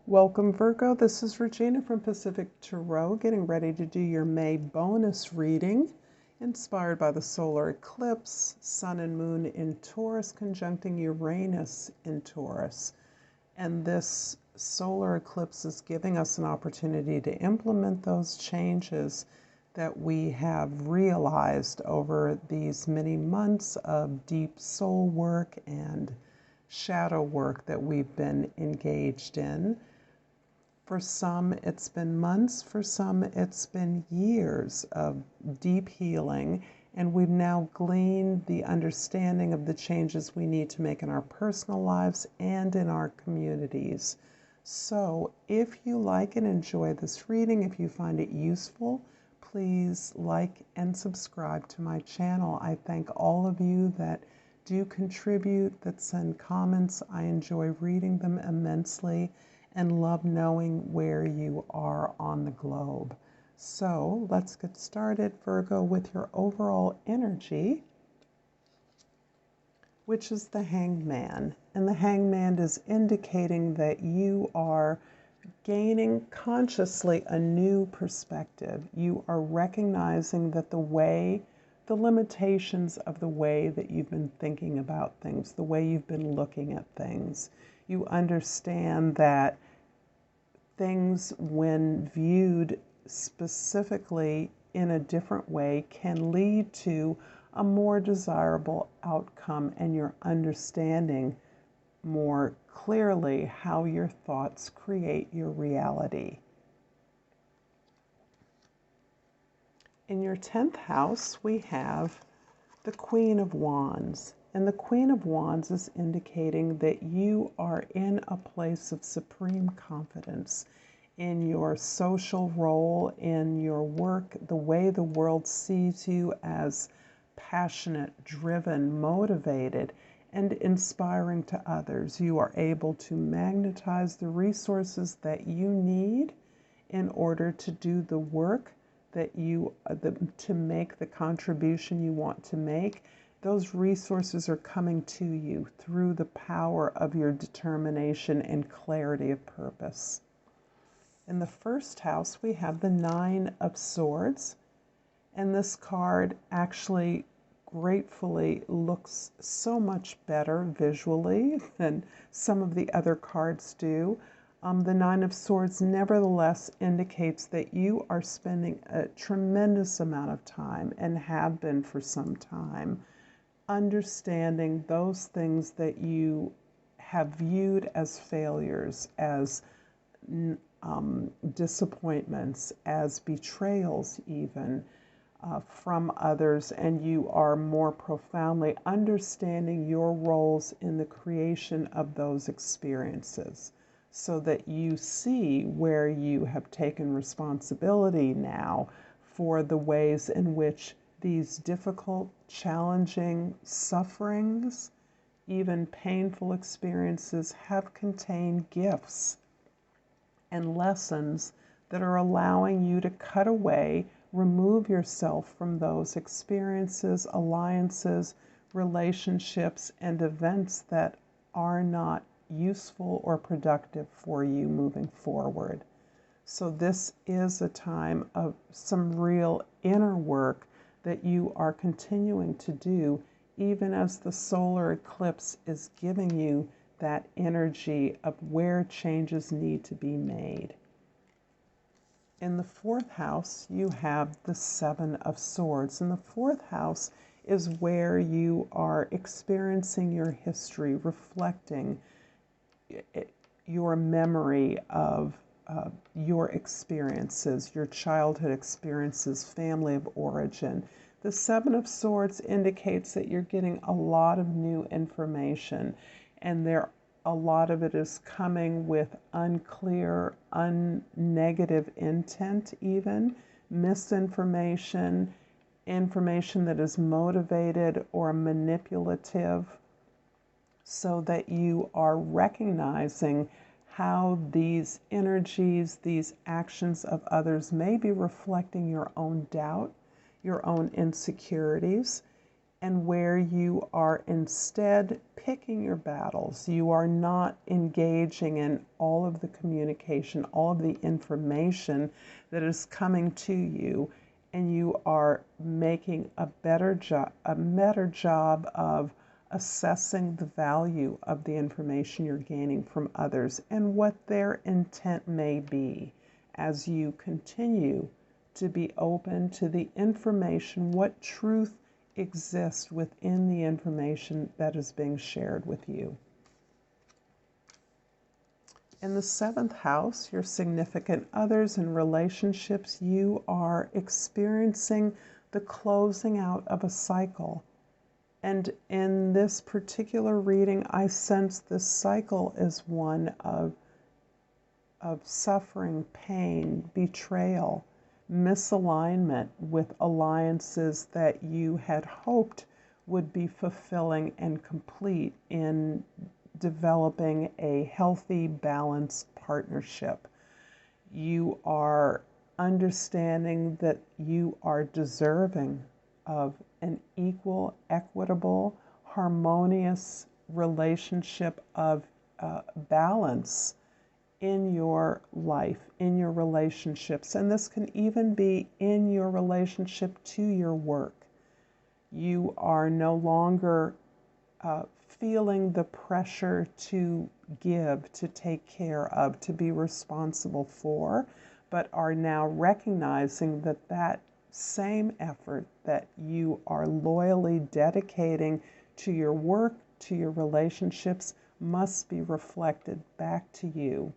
Welcome, Virgo. This is Regina from Pacific Tarot, getting ready to do your May bonus reading, inspired by the solar eclipse, Sun and Moon in Taurus conjuncting Uranus in Taurus. And this solar eclipse is giving us an opportunity to implement those changes that we have realized over these many months of deep soul work and shadow work that we've been engaged in. For some, it's been months. For some, it's been years of deep healing. And we've now gleaned the understanding of the changes we need to make in our personal lives and in our communities. So if you like and enjoy this reading, if you find it useful, please like and subscribe to my channel. I thank all of you that do contribute, that send comments. I enjoy reading them immensely and love knowing where you are on the globe. So let's get started, Virgo, with your overall energy, which is the Hanged Man. And the Hanged Man is indicating that you are gaining consciously a new perspective. You are recognizing that the limitations of the way that you've been thinking about things, the way you've been looking at things. You understand that things, when viewed specifically in a different way, can lead to a more desirable outcome, and you're understanding more clearly how your thoughts create your reality. In your 10th house, we have the Queen of Wands. And the Queen of Wands is indicating that you are in a place of supreme confidence in your social role, in your work, the way the world sees you as passionate, driven, motivated, and inspiring to others. You are able to magnetize the resources that you need in order to do the work to make the contribution you want to make. Those resources are coming to you through the power of your determination and clarity of purpose. In the first house, we have the Nine of Swords, and this card actually gratefully looks so much better visually than some of the other cards do. The Nine of Swords nevertheless indicates that you are spending a tremendous amount of time, and have been for some time, understanding those things that you have viewed as failures, as disappointments, as betrayals even from others, and you are more profoundly understanding your roles in the creation of those experiences, so that you see where you have taken responsibility now for the ways in which these difficult, challenging sufferings, even painful experiences, have contained gifts and lessons that are allowing you to cut away, remove yourself from those experiences, alliances, relationships, and events that are not useful or productive for you moving forward. So this is a time of some real inner work that you are continuing to do, even as the solar eclipse is giving you that energy of where changes need to be made. In the fourth house, you have the Seven of Swords. And the fourth house is where you are experiencing your history, reflecting your memory of your experiences, your childhood experiences, family of origin. The Seven of Swords indicates that you're getting a lot of new information, and a lot of it is coming with unclear, negative intent, even misinformation, information that is motivated or manipulative, so that you are recognizing how these energies, these actions of others may be reflecting your own doubt, your own insecurities, and where you are instead picking your battles. You are not engaging in all of the communication, all of the information that is coming to you, and you are making a better job of assessing the value of the information you're gaining from others and what their intent may be as you continue to be open to the information, what truth exists within the information that is being shared with you. In the 7th house, your significant others and relationships, you are experiencing the closing out of a cycle. And in this particular reading, I sense this cycle is one of suffering, pain, betrayal, misalignment with alliances that you had hoped would be fulfilling and complete in developing a healthy, balanced partnership. You are understanding that you are deserving of an equal, equitable, harmonious relationship of balance in your life, in your relationships. And this can even be in your relationship to your work. You are no longer feeling the pressure to give, to take care of, to be responsible for, but are now recognizing that that same effort that you are loyally dedicating to your work, to your relationships, must be reflected back to you.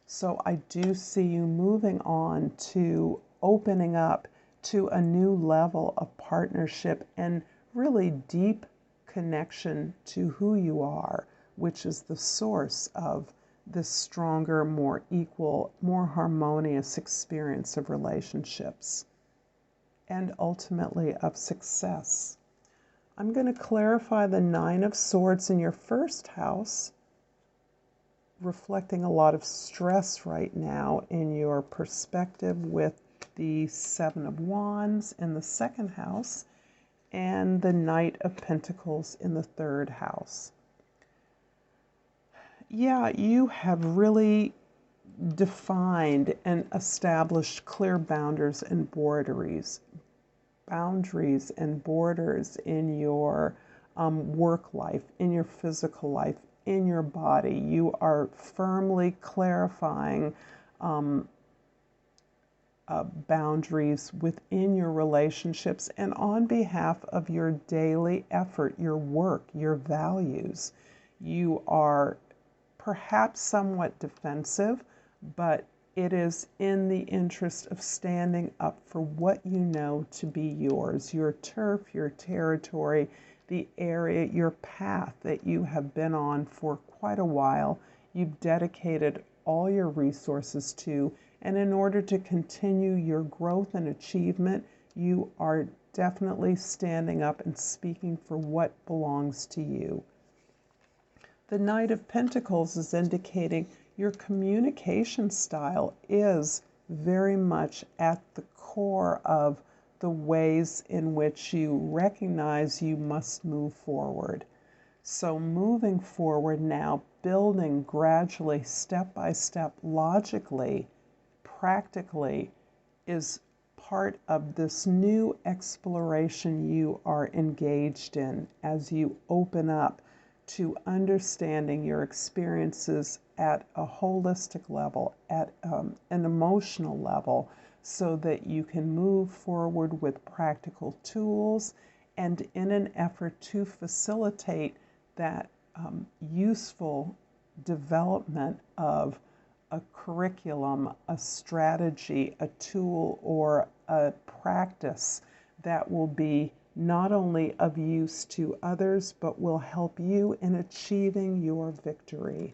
So I do see you moving on to opening up to a new level of partnership and really deep connection to who you are, which is the source of this stronger, more equal, more harmonious experience of relationships and ultimately of success. I'm going to clarify the 9 of Swords in your 1st house, reflecting a lot of stress right now in your perspective with the 7 of Wands in the 2nd house and the Knight of Pentacles in the 3rd house. Yeah, you have really defined and established clear boundaries and borders in your work life, in your physical life, in your body. You are firmly clarifying boundaries within your relationships and on behalf of your daily effort, your work, your values. You are perhaps somewhat defensive, but it is in the interest of standing up for what you know to be yours, your turf, your territory, the area, your path that you have been on for quite a while. You've dedicated all your resources to, and in order to continue your growth and achievement, you are definitely standing up and speaking for what belongs to you. The Knight of Pentacles is indicating your communication style is very much at the core of the ways in which you recognize you must move forward. So moving forward now, building gradually, step by step, logically, practically, is part of this new exploration you are engaged in as you open up to understanding your experiences at a holistic level, at an emotional level, so that you can move forward with practical tools and in an effort to facilitate that useful development of a curriculum, a strategy, a tool, or a practice that will be not only of use to others, but will help you in achieving your victory.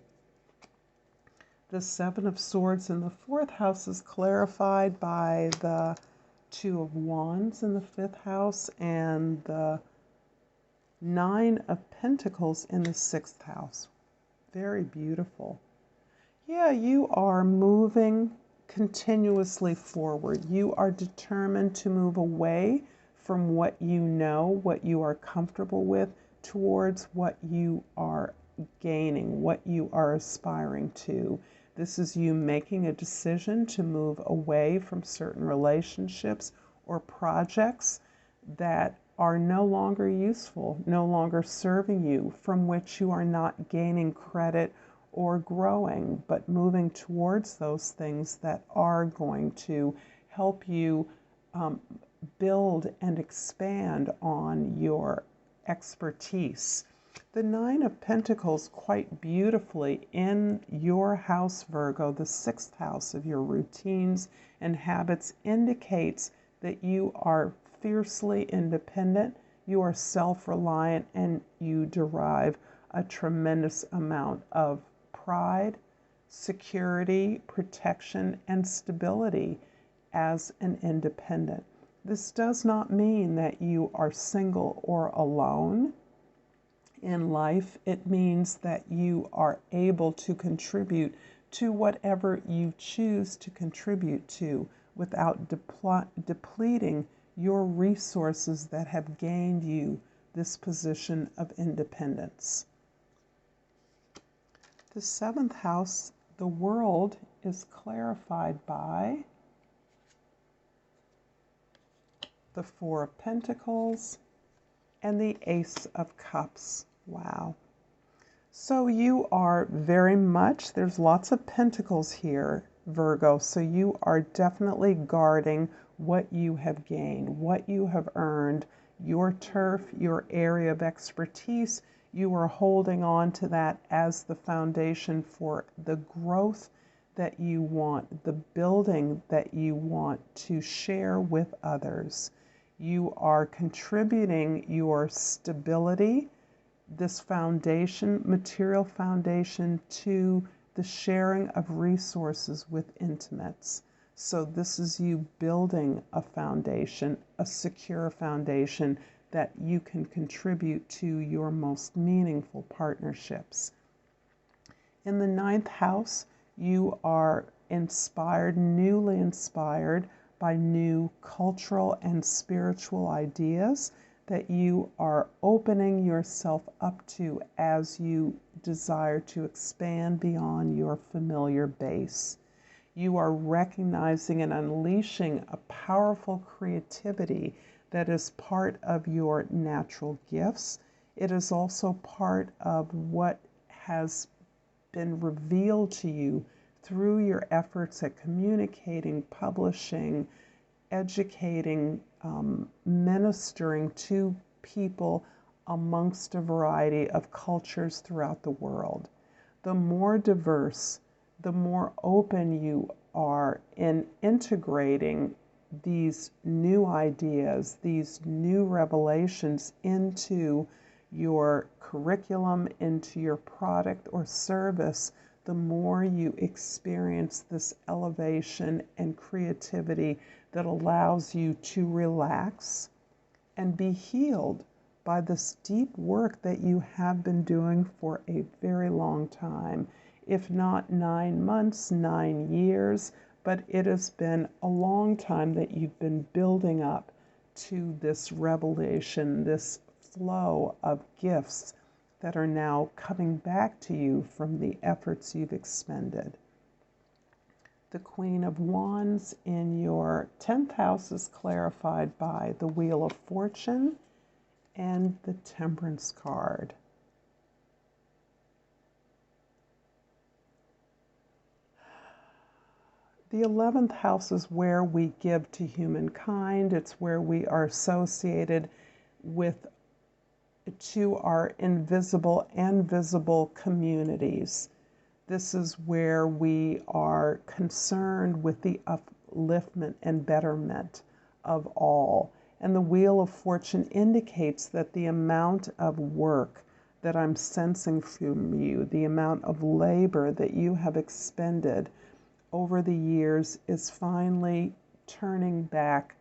The 7 of Swords in the 4th house is clarified by the 2 of Wands in the 5th house and the 9 of Pentacles in the 6th house. Very beautiful. Yeah, you are moving continuously forward. You are determined to move away from what you know, what you are comfortable with, towards what you are gaining, what you are aspiring to. This is you making a decision to move away from certain relationships or projects that are no longer useful, no longer serving you, from which you are not gaining credit or growing, but moving towards those things that are going to help you build and expand on your expertise. The Nine of Pentacles, quite beautifully in your house, Virgo, the 6th house of your routines and habits, indicates that you are fiercely independent, you are self-reliant, and you derive a tremendous amount of pride, security, protection, and stability as an independent. This does not mean that you are single or alone in life. It means that you are able to contribute to whatever you choose to contribute to without depleting your resources that have gained you this position of independence. The 7th house, the world, is clarified by the Four of Pentacles and the Ace of Cups. Wow. So you are very much, there's lots of pentacles here, Virgo, so you are definitely guarding what you have gained, what you have earned, your turf, your area of expertise. You are holding on to that as the foundation for the growth that you want, the building that you want to share with others. You are contributing your stability, this foundation, material foundation, to the sharing of resources with intimates. So this is you building a foundation, a secure foundation that you can contribute to your most meaningful partnerships. In the 9th house, you are inspired, newly inspired by new cultural and spiritual ideas that you are opening yourself up to as you desire to expand beyond your familiar base. You are recognizing and unleashing a powerful creativity that is part of your natural gifts. It is also part of what has been revealed to you through your efforts at communicating, publishing, educating, ministering to people amongst a variety of cultures throughout the world. The more diverse, the more open you are in integrating these new ideas, these new revelations into your curriculum, into your product or service, the more you experience this elevation and creativity that allows you to relax and be healed by this deep work that you have been doing for a very long time. If not 9 months, 9 years, but it has been a long time that you've been building up to this revelation, this flow of gifts that are now coming back to you from the efforts you've expended. The Queen of Wands in your 10th house is clarified by the Wheel of Fortune and the Temperance card. The 11th house is where we give to humankind. It's where we are associated with to our invisible and visible communities. This is where we are concerned with the upliftment and betterment of all. And the Wheel of Fortune indicates that the amount of work that I'm sensing from you, the amount of labor that you have expended over the years, is finally turning back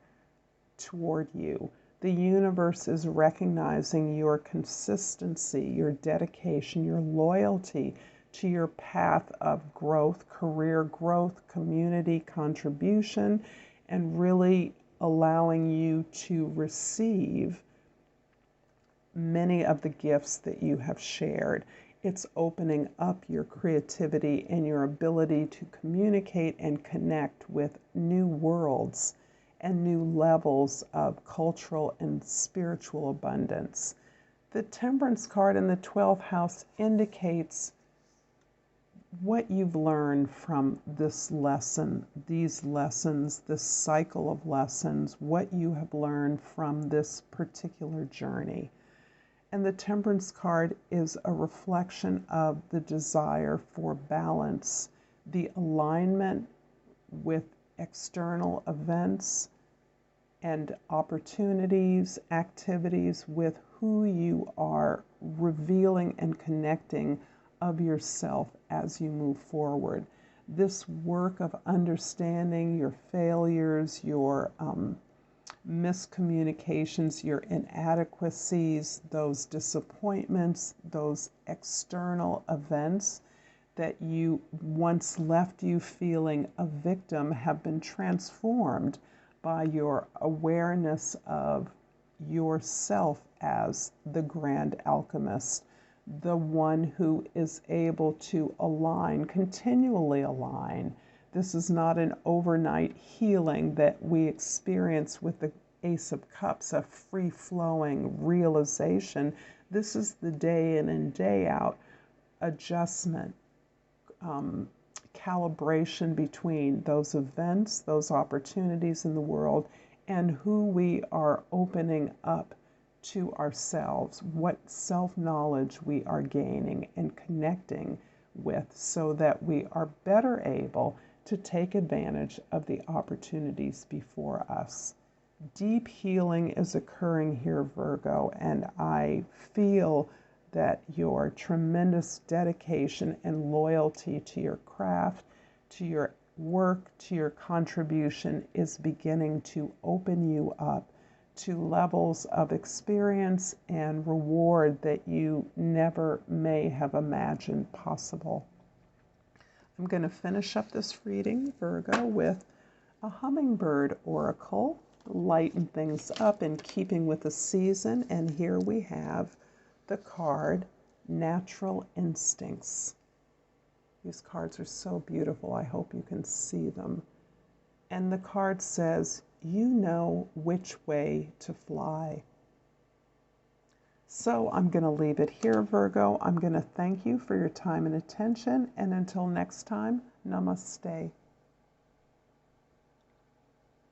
toward you. The universe is recognizing your consistency, your dedication, your loyalty to your path of growth, career growth, community contribution, and really allowing you to receive many of the gifts that you have shared. It's opening up your creativity and your ability to communicate and connect with new worlds and new levels of cultural and spiritual abundance. The Temperance card in the 12th house indicates what you've learned from this lesson, these lessons, this cycle of lessons, what you have learned from this particular journey. And the Temperance card is a reflection of the desire for balance, the alignment with external events and opportunities, activities with who you are revealing and connecting of yourself as you move forward. This work of understanding your failures, your miscommunications, your inadequacies, those disappointments, those external events that you once left you feeling a victim have been transformed by your awareness of yourself as the grand alchemist, the one who is able to align, continually align. This is not an overnight healing that we experience with the Ace of Cups, a free-flowing realization. This is the day in and day out adjustment, calibration between those events, those opportunities in the world, and who we are opening up to ourselves, what self-knowledge we are gaining and connecting with, so that we are better able to take advantage of the opportunities before us. Deep healing is occurring here, Virgo, and I feel that your tremendous dedication and loyalty to your craft, to your work, to your contribution is beginning to open you up to levels of experience and reward that you never may have imagined possible. I'm going to finish up this reading, Virgo, with a hummingbird oracle, lighten things up in keeping with the season. And here we have the card, Natural Instincts. These cards are so beautiful. I hope you can see them. And the card says, you know which way to fly. So I'm going to leave it here, Virgo. I'm going to thank you for your time and attention. And until next time, namaste.